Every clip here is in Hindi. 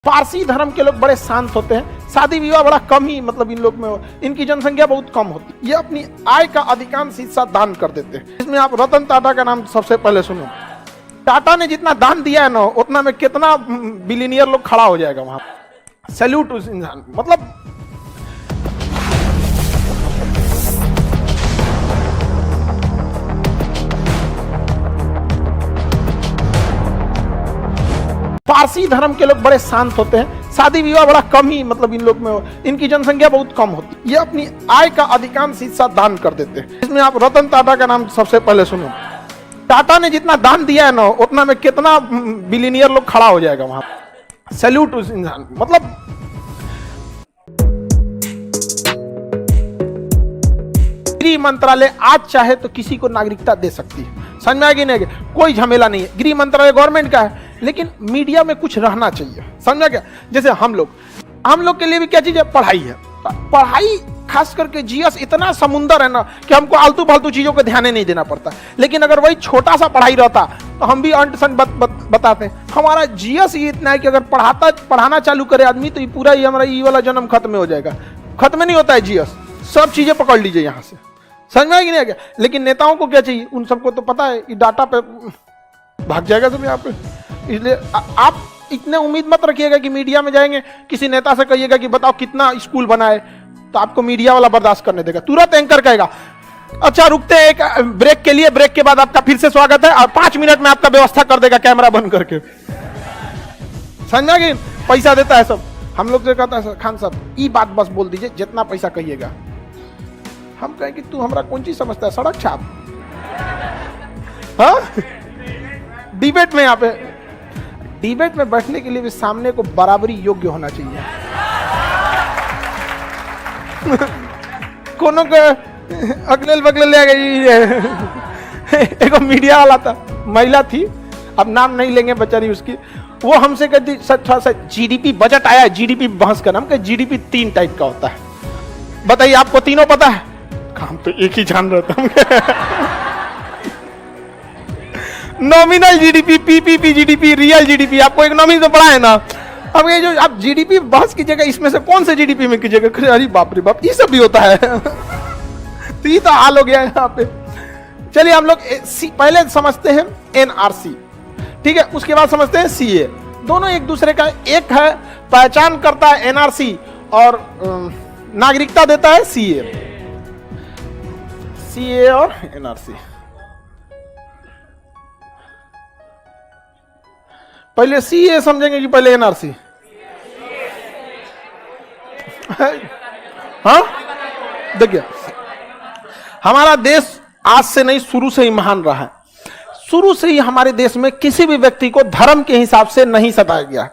पारसी धर्म के लोग बड़े शांत होते हैं, शादी विवाह बड़ा कम ही मतलब इन लोग में, इनकी जनसंख्या बहुत कम होती है। ये अपनी आय का अधिकांश हिस्सा दान कर देते हैं। इसमें आप रतन टाटा का नाम सबसे पहले सुनो। टाटा ने जितना दान दिया है ना, उतना में कितना बिलियनियर लोग खड़ा हो जाएगा वहां। सैल्यूट उस इंसान, मतलब पारसी धर्म के लोग बड़े शांत होते हैं, शादी विवाह बड़ा कम ही मतलब इन लोग में, इनकी जनसंख्या बहुत कम होती है। ये अपनी आय का अधिकांश हिस्सा दान कर देते हैं। इसमें आप रतन टाटा का नाम सबसे पहले सुनो। टाटा ने जितना दान दिया है ना, उतना में कितना बिलियनियर लोग खड़ा हो जाएगा वहां। सैल्यूट उस इंसान, मतलब गृह मंत्रालय आज चाहे तो किसी को नागरिकता दे सकती है। समझ में आ गई नहीं? कोई झमेला नहीं है। गृह मंत्रालय गवर्नमेंट का है, लेकिन मीडिया में कुछ रहना चाहिए। समझा क्या? जैसे हम लोग के लिए भी क्या चीज है? पढ़ाई है। पढ़ाई खास करके जीएस इतना समुंदर है ना कि हमको आलतू फालतू चीजों को ध्यान नहीं देना पड़ता। लेकिन अगर वही छोटा सा पढ़ाई रहता तो हम भी अंट संग बताते हैं। हमारा जीएस ही इतना है कि अगर पढ़ाना चालू करे आदमी तो ये पूरा ही हमारा ये वाला जन्म खत्म हो जाएगा। खत्म नहीं होता है जीएस, सब चीजें पकड़ लीजिए यहाँ से। समझ में आएगी नहीं क्या? लेकिन नेताओं को क्या चाहिए? उन सबको तो पता है ये डाटा पे भाग जाएगा सब यहाँ पे। इसलिए आप इतने उम्मीद मत रखिएगा कि मीडिया में जाएंगे, किसी नेता से कहिएगा कि बताओ कितना स्कूल बना है, तो आपको मीडिया वाला बर्दाश्त करने देगा। तुरंत एंकर कहेगा अच्छा रुकते हैं एक ब्रेक के लिए, ब्रेक के बाद आपका फिर से स्वागत है, और 5 मिनट में आपका व्यवस्था कर देगा कैमरा बंद करके। समझा कि पैसा देता है सब। हम लोग से कहता है खान साहब ये बात बस बोल दीजिए जितना पैसा कहिएगा। हम कहें कि तू हमारा कौन चीज समझता है? सड़क छाप। हाँ, डिबेट में, यहाँ पे डिबेट में बैठने के लिए भी सामने को बराबरी योग्य होना चाहिए। कोनो के अगले बगले ले गई। एक मीडिया वाला था, महिला थी, अब नाम नहीं लेंगे बेचारी उसकी। वो हमसे कहती सच जीडीपी बजट आया है, जीडीपी बहस का नाम का। जीडीपी 3 टाइप का होता है, बताइए आपको तीनों पता है? हम तो एक ही जान रहे थे। Nominal GDP, PPP GDP, real GDP. आपको इकोनॉमिक्स में पढ़ा है ना? अब ये जो आप जीडीपी बहस कीजिएगा, इसमें से कौन से जीडीपी में कीजिएगा? अरे बाप रे बाप, ये सब भी होता है। तो ये तो हाल हो गया है यहाँ पे। चलिए हम लोग पहले समझते हैं एनआरसी, ठीक है? उसके बाद समझते हैं सीए। दोनों एक दूसरे का एक है, पहचान करता है एनआरसी और नागरिकता देता है सीए। सीए और एनआरसी। पहले सीए समझेंगे कि पहले एनआरसी? हाँ, देखिए हमारा देश आज से नहीं, शुरू से ही महान रहा है। शुरू से ही हमारे देश में किसी भी व्यक्ति को धर्म के हिसाब से नहीं सताया गया।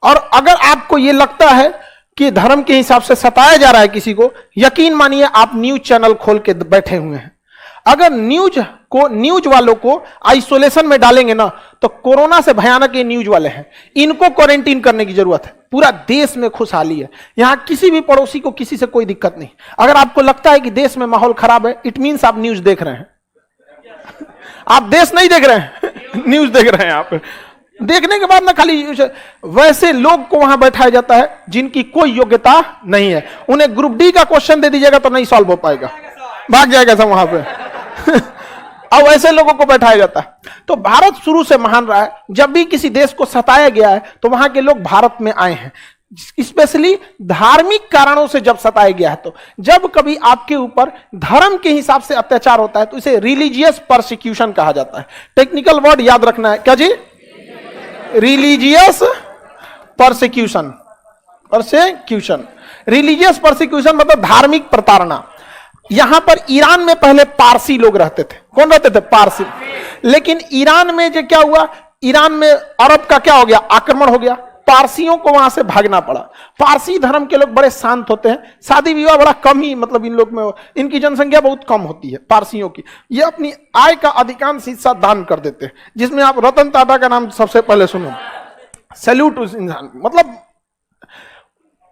और अगर आपको यह लगता है कि धर्म के हिसाब से सताया जा रहा है किसी को, यकीन मानिए आप न्यूज चैनल खोल के बैठे हुए हैं। अगर न्यूज वालों को आइसोलेशन में डालेंगे ना, तो कोरोना से भयानक ये न्यूज वाले हैं, इनको क्वारंटीन करने की जरूरत है। पूरा देश में खुशहाली है, यहां किसी भी पड़ोसी को किसी से कोई दिक्कत नहीं। अगर आपको लगता है कि देश में माहौल खराब है, इट मीन्स आप न्यूज देख रहे हैं। आप देश नहीं देख रहे हैं, न्यूज देख रहे हैं। आप देखने के बाद ना खाली वैसे लोग को वहां बैठाया जाता है जिनकी कोई योग्यता नहीं है। उन्हें ग्रुप डी का क्वेश्चन दे दीजिएगा तो नहीं सॉल्व हो पाएगा, भाग जाएगा सब वहां पे। अब ऐसे लोगों को बैठाया जाता है। तो भारत शुरू से महान रहा है। जब भी किसी देश को सताया गया है तो वहां के लोग भारत में आए हैं, स्पेशली धार्मिक कारणों से। जब सताया गया है, तो जब कभी आपके ऊपर धर्म के हिसाब से अत्याचार होता है तो इसे रिलीजियस परसिक्यूशन कहा जाता है। टेक्निकल वर्ड याद रखना है, क्या जी? Religious persecution. रिलीजियस परसिक्यूशन मतलब धार्मिक प्रताड़ना। यहां पर ईरान में पहले पारसी लोग रहते थे। कौन रहते थे? पारसी। लेकिन ईरान में जो क्या हुआ, ईरान में अरब का क्या हो गया? आक्रमण हो गया। पारसियों को वहां से भागना पड़ा। पारसी धर्म के लोग बड़े शांत होते हैं, शादी विवाह बड़ा कम ही मतलब इन लोग में, इनकी जनसंख्या बहुत कम होती है पारसियों की। ये अपनी आय का अधिकांश हिस्सा दान कर देते हैं। जिसमें आप रतन टाटा का नाम सबसे पहले सुनो। सैल्यूट उस इंसान, मतलब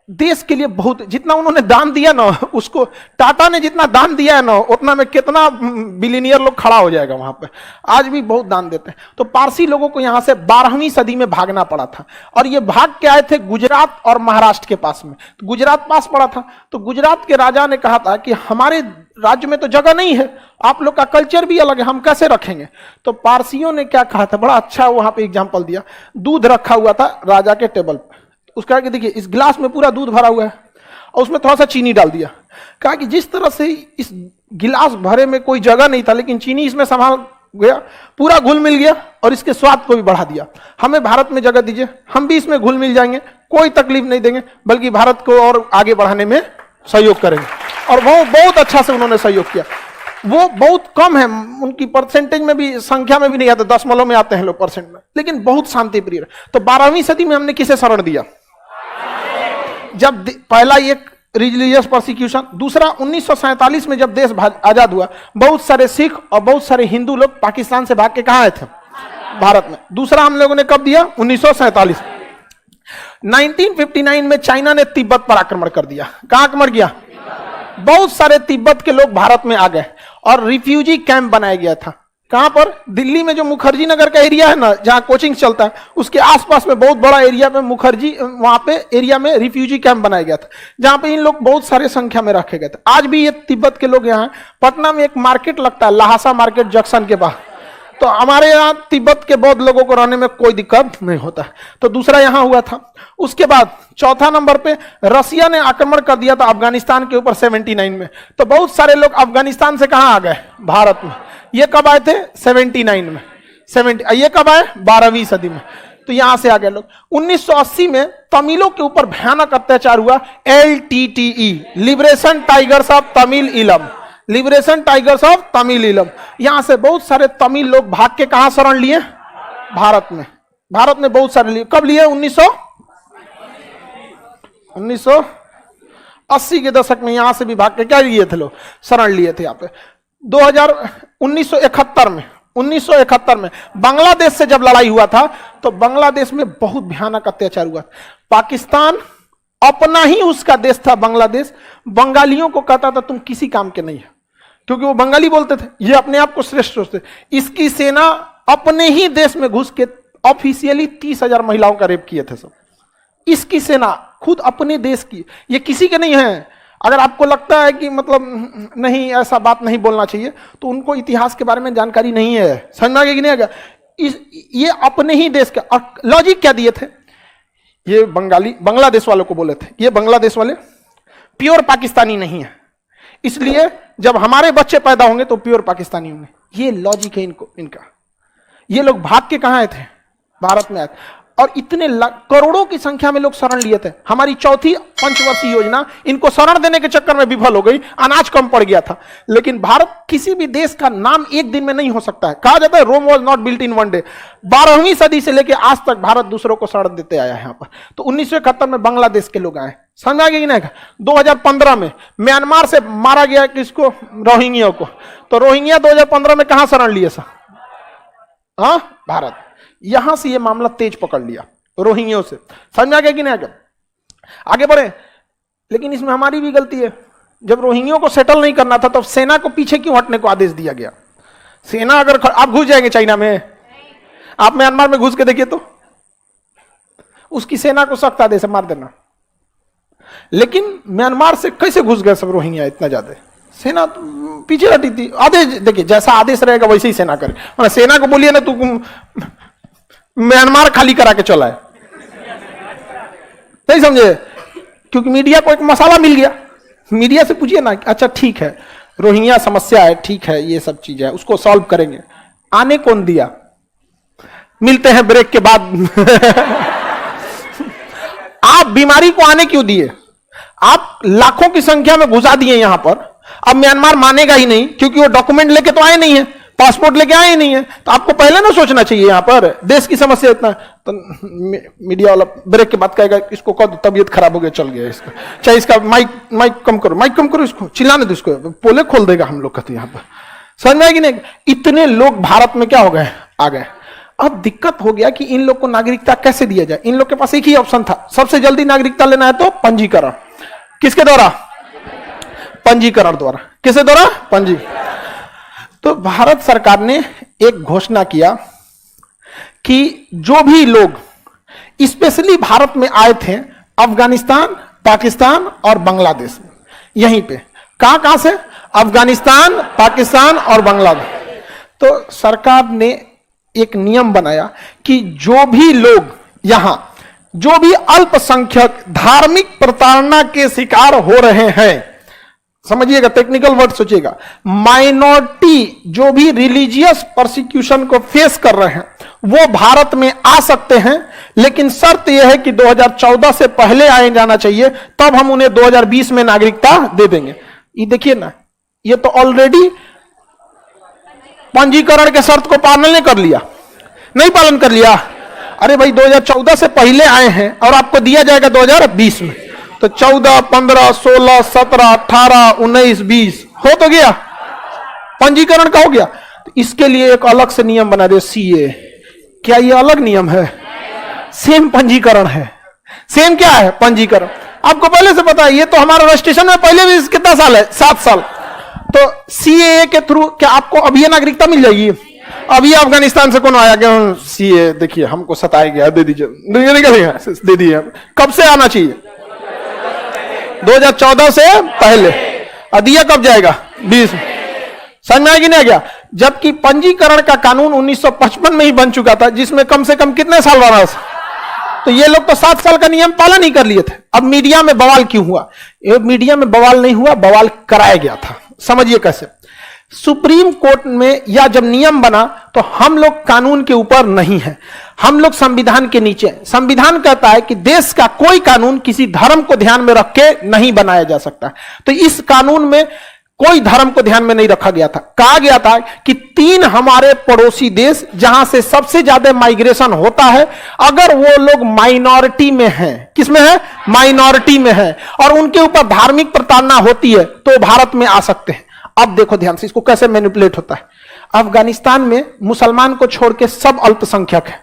देश के लिए बहुत, जितना उन्होंने दान दिया ना, उसको टाटा ने जितना दान दिया है ना, उतना में कितना बिलियनियर लोग खड़ा हो जाएगा वहां पे। आज भी बहुत दान देते हैं। तो पारसी लोगों को यहां से 12वीं सदी में भागना पड़ा था, और ये भाग के आए थे गुजरात और महाराष्ट्र के पास में। तो गुजरात पास पड़ा था, तो गुजरात के राजा ने कहा था कि हमारे राज्य में तो जगह नहीं है, आप लोग का कल्चर भी अलग है, हम कैसे रखेंगे। तो पारसियों ने क्या कहा था, बड़ा अच्छा वहां पे एग्जाम्पल दिया। दूध रखा हुआ था राजा के टेबल पर, उसका कि देखिए इस गिलास में पूरा दूध भरा हुआ है और उसमें थोड़ा सा चीनी डाल दिया। कहा कि जिस तरह से इस गिलास भरे में कोई जगह नहीं था, लेकिन चीनी इसमें संभाल गया, पूरा घुल मिल गया और इसके स्वाद को भी बढ़ा दिया। हमें भारत में जगह दीजिए, हम भी इसमें घुल मिल जाएंगे, कोई तकलीफ नहीं देंगे, बल्कि भारत को और आगे बढ़ाने में सहयोग करेंगे। और वो बहुत अच्छा से उन्होंने सहयोग किया। वो बहुत कम है, उनकी परसेंटेज में भी, संख्या में भी नहीं आते, दशमलव में आते हैं लोग परसेंट में, लेकिन बहुत शांति प्रिय। तो 12वीं सदी में हमने किसे शरण दिया? जब पहला एक रिलीजियस प्रोसिक्यूशन, दूसरा 1947 में जब देश आजाद हुआ, बहुत सारे सिख और बहुत सारे हिंदू लोग पाकिस्तान से भाग के कहां आए थे? भारत में। दूसरा हम लोगों ने कब दिया? 1947। 1959 में चाइना ने तिब्बत पर आक्रमण कर दिया। कहां आक्रमण किया? बहुत सारे तिब्बत के लोग भारत में आ गए और रिफ्यूजी कैंप बनाया गया था। कहां पर? दिल्ली में जो मुखर्जी नगर का एरिया है ना, जहां कोचिंग चलता है, उसके आसपास में बहुत बड़ा एरिया में मुखर्जी, वहां पे एरिया में रिफ्यूजी कैंप बनाया गया था, जहां पे इन लोग बहुत सारे संख्या में रखे गए थे। आज भी ये तिब्बत के लोग यहाँ, पटना में एक मार्केट लगता है, लहासा मार्केट जंक्शन के पास, तो हमारे यहाँ तिब्बत के बौद्ध लोगों को रहने में कोई दिक्कत नहीं होता। तो दूसरा यहां हुआ था। उसके बाद चौथा नंबर पे रसिया ने आक्रमण कर दिया था अफगानिस्तान के ऊपर 79 में। तो बहुत सारे लोग अफगानिस्तान से कहां आ गए? भारत में। ये कब आए थे? 79 में। ये कब आए? 12वीं सदी में। तो यहां से आ गए लोग। 1980 में तमिलों के ऊपर भयानक अत्याचार हुआ, LTTE, liberation tigers of Tamil इलम, लिबरेशन टाइगर्स ऑफ तमिल इलम। यहां से बहुत सारे तमिल लोग भाग के कहां शरण लिए? भारत में। भारत में बहुत सारे लिए। कब लिए? 1980 के दशक में यहां से भी भाग के क्या लिए थे लोग? शरण लिए थे यहाँ पे। 1971 में बांग्लादेश से जब लड़ाई हुआ था, तो बांग्लादेश में बहुत भयानक अत्याचार हुआ। पाकिस्तान अपना ही उसका देश था बांग्लादेश, बंगालियों को कहता था तुम किसी काम के नहीं है, क्योंकि वो बंगाली बोलते थे, ये अपने आप को श्रेष्ठ सोचते। इसकी सेना अपने ही देश में घुस के ऑफिशियली 30,000 महिलाओं का रेप किए थे सब। इसकी सेना खुद अपने देश की, ये किसी के नहीं है। अगर आपको लगता है कि मतलब नहीं, ऐसा बात नहीं बोलना चाहिए, तो उनको इतिहास के बारे में जानकारी नहीं है। समझ में आ गया कि नहीं आ गया? ये अपने ही देश का लॉजिक क्या दिए थे? ये बांग्लादेश वालों को बोले थे, ये बांग्लादेश वाले प्योर पाकिस्तानी नहीं है, इसलिए जब हमारे बच्चे पैदा होंगे तो प्योर पाकिस्तानी होंगे। ये लॉजिक है इनका। ये लोग भाग के कहां आए थे? भारत में आए थे। और इतने करोड़ों की संख्या में लोग शरण लिए थे। हमारी चौथी पंचवर्षीय योजना इनको शरण देने के चक्कर में विफल हो गई, अनाज कम पड़ गया था। लेकिन भारत किसी भी देश का नाम एक दिन में नहीं हो सकता है। कहा जाता है Rome was not built in one day. 12वीं सदी से लेकर आज तक भारत दूसरों को शरण देते आया है यहाँ पर। तो 1971 में बांग्लादेश के लोग आए, समझ आ गया कि नहीं? 2015 में म्यांमार से मारा गया किसको? रोहिंग्या को। तो रोहिंग्या 2015 में कहां शरण लिए? हाँ, भारत। यहां से ये मामला तेज पकड़ लिया रोहिंग्यों से। समझ आ गया कि नहीं? आगे बढ़े। लेकिन इसमें हमारी भी गलती है। जब रोहिंग्यों को सेटल नहीं करना था, तो सेना को पीछे क्यों हटने को आदेश दिया गया? सेना अगर आप घुस जाएंगे चाइना में, आप म्यांमार में घुस के देखिए तो उसकी सेना को सख्त आदेश मार देना। लेकिन म्यांमार से कैसे घुस गए सब रोहिंग्या इतना ज्यादा? सेना पीछे हटी थी। आदेश देखिए, जैसा आदेश रहेगा वैसे ही सेना करे। सेना को बोलिए ना तू म्यांमार खाली करा के चला है, नहीं समझे? क्योंकि मीडिया को एक मसाला मिल गया। मीडिया से पूछिए ना, अच्छा ठीक है रोहिंग्या समस्या है, ठीक है ये सब चीज है, उसको सॉल्व करेंगे। आने कौन दिया? मिलते हैं ब्रेक के बाद। आप बीमारी को आने क्यों दिए? आप लाखों की संख्या में घुसा दिए यहां पर। अब म्यांमार मानेगा ही नहीं, क्योंकि वो डॉक्यूमेंट लेके तो आए नहीं है, पासपोर्ट लेके आए नहीं है। तो आपको पहले ना सोचना चाहिए यहां पर देश की समस्या इतना। तो मीडिया वाला ब्रेक के बाद कहेगा इसको कब तबीयत खराब हो गया, चल गया इसका, चाहे इसका माइक कम करो, इसको चिल्लाने दो, इसको पोले खोल देगा हम लोग कहते यहाँ पर। समझ में आएगी नहीं? इतने लोग भारत में क्या हो गए? आ गए। अब दिक्कत हो गया कि इन लोग को नागरिकता कैसे दिया जाए। इन लोग के पास एक ही ऑप्शन था, सबसे जल्दी नागरिकता लेना है तो पंजीकरण। किसके द्वारा? पंजीकरण द्वारा। किसके द्वारा? पंजी। तो भारत सरकार ने एक घोषणा किया कि जो भी लोग स्पेशली भारत में आए थे अफगानिस्तान, पाकिस्तान और बांग्लादेश, यहीं पे कहां से? अफगानिस्तान, पाकिस्तान और बांग्लादेश। तो सरकार ने एक नियम बनाया कि जो भी लोग यहां, जो भी अल्पसंख्यक धार्मिक प्रताड़ना के शिकार हो रहे हैं, समझिएगा, टेक्निकल वर्ड सोचिएगा, माइनॉरिटी जो भी रिलीजियस परसिक्यूशन को फेस कर रहे हैं वो भारत में आ सकते हैं, लेकिन शर्त यह है कि 2014 से पहले आए जाना चाहिए, तब हम उन्हें 2020 में नागरिकता दे देंगे। ये देखिए ना, ये तो ऑलरेडी पंजीकरण के शर्त को पालन नहीं कर लिया, नहीं पालन कर लिया। अरे भाई 2014 से पहले आए हैं और आपको दिया जाएगा 2020 में, तो 14, 15, 16, 17, 18, 19, 20 हो तो गया, पंजीकरण का हो गया। तो इसके लिए एक अलग से नियम बना दे, सीए। क्या ये अलग नियम है? सेम पंजीकरण है। सेम क्या है? पंजीकरण। आपको पहले से पता है, ये तो हमारा रजिस्ट्रेशन में पहले भी कितना साल है? 7 साल। तो सीए के थ्रू क्या आपको अभी ये नागरिकता मिल जाएगी? अभी अफगानिस्तान से कौन आया कि सीए देखिए हमको सताया गया, दे दीजिए, दे दिए। कब से आना चाहिए? 2014 से पहले। दिया कब जाएगा? 20। समझ में आएगी नहीं आ गया? जबकि पंजीकरण का कानून 1955 में ही बन चुका था, जिसमें कम से कम कितने साल बना? तो ये लोग तो 7 साल का नियम पालन नहीं कर लिए थे। अब मीडिया में बवाल क्यों हुआ? ये मीडिया में बवाल नहीं हुआ, बवाल कराया गया था। समझिए कैसे। सुप्रीम कोर्ट में या जब नियम बना तो हम लोग कानून के ऊपर नहीं है, हम लोग संविधान के नीचे। संविधान कहता है कि देश का कोई कानून किसी धर्म को ध्यान में रख के नहीं बनाया जा सकता। तो इस कानून में कोई धर्म को ध्यान में नहीं रखा गया था। कहा गया था कि 3 हमारे पड़ोसी देश जहां से सबसे ज्यादा माइग्रेशन होता है, अगर वो लोग माइनॉरिटी में हैं, किसमें है? माइनॉरिटी में है, और उनके ऊपर धार्मिक प्रताड़ना होती है तो भारत में आ सकते हैं। अब देखो ध्यान से इसको कैसे मैनिपुलेट होता है। अफगानिस्तान में मुसलमान को छोड़ के सब अल्पसंख्यक है,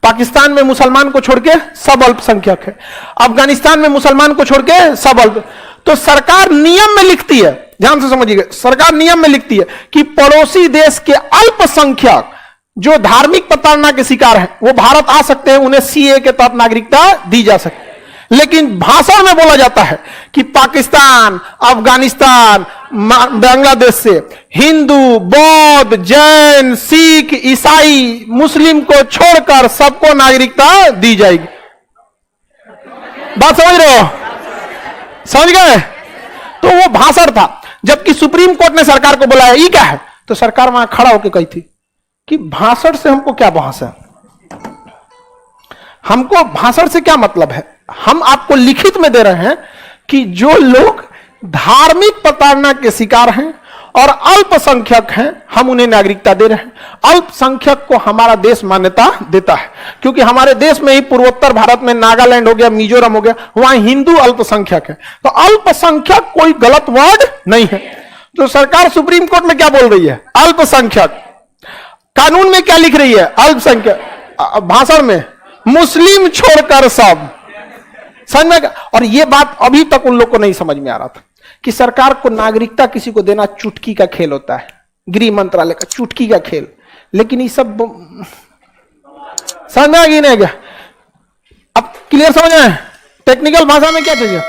पाकिस्तान में मुसलमान को छोड़ के सब अल्पसंख्यक है, अफगानिस्तान में मुसलमान को छोड़ के सब अल्प। तो सरकार नियम में लिखती है, ध्यान से समझिएगा, सरकार नियम में लिखती है कि पड़ोसी देश के अल्पसंख्यक जो धार्मिक प्रताड़ना के शिकार हैं वो भारत आ सकते हैं, उन्हें सीए के तहत नागरिकता दी जा सकती है। लेकिन भाषण में बोला जाता है कि पाकिस्तान, अफगानिस्तान, बांग्लादेश से हिंदू, बौद्ध, जैन, सिख, ईसाई, मुस्लिम को छोड़कर सबको नागरिकता दी जाएगी। बात समझ रहे हो? समझ गए? तो वो भाषण था। जबकि सुप्रीम कोर्ट ने सरकार को बुलाया, ये क्या है? तो सरकार वहां खड़ा होकर कही थी कि भाषण से हमको क्या बहस है, हमको भाषण से क्या मतलब है, हम आपको लिखित में दे रहे हैं कि जो लोग धार्मिक प्रताड़ना के शिकार हैं और अल्पसंख्यक हैं, हम उन्हें नागरिकता दे रहे हैं। अल्पसंख्यक को हमारा देश मान्यता देता है, क्योंकि हमारे देश में ही पूर्वोत्तर भारत में नागालैंड हो गया, मिजोरम हो गया, वहां हिंदू अल्पसंख्यक है। तो अल्पसंख्यक कोई गलत वर्ड नहीं है। तो सरकार सुप्रीम कोर्ट में क्या बोल रही है? अल्पसंख्यक। कानून में क्या लिख रही है? अल्पसंख्यक। भाषण में मुस्लिम छोड़कर सब। समझ में? और यह बात अभी तक उन लोग को नहीं समझ में आ रहा था कि सरकार को नागरिकता किसी को देना चुटकी का खेल होता है, गृह मंत्रालय का चुटकी का खेल। लेकिन ये सब समझ में आ गया नहीं गया? अब क्लियर समझ में? टेक्निकल भाषा में क्या चाहिए?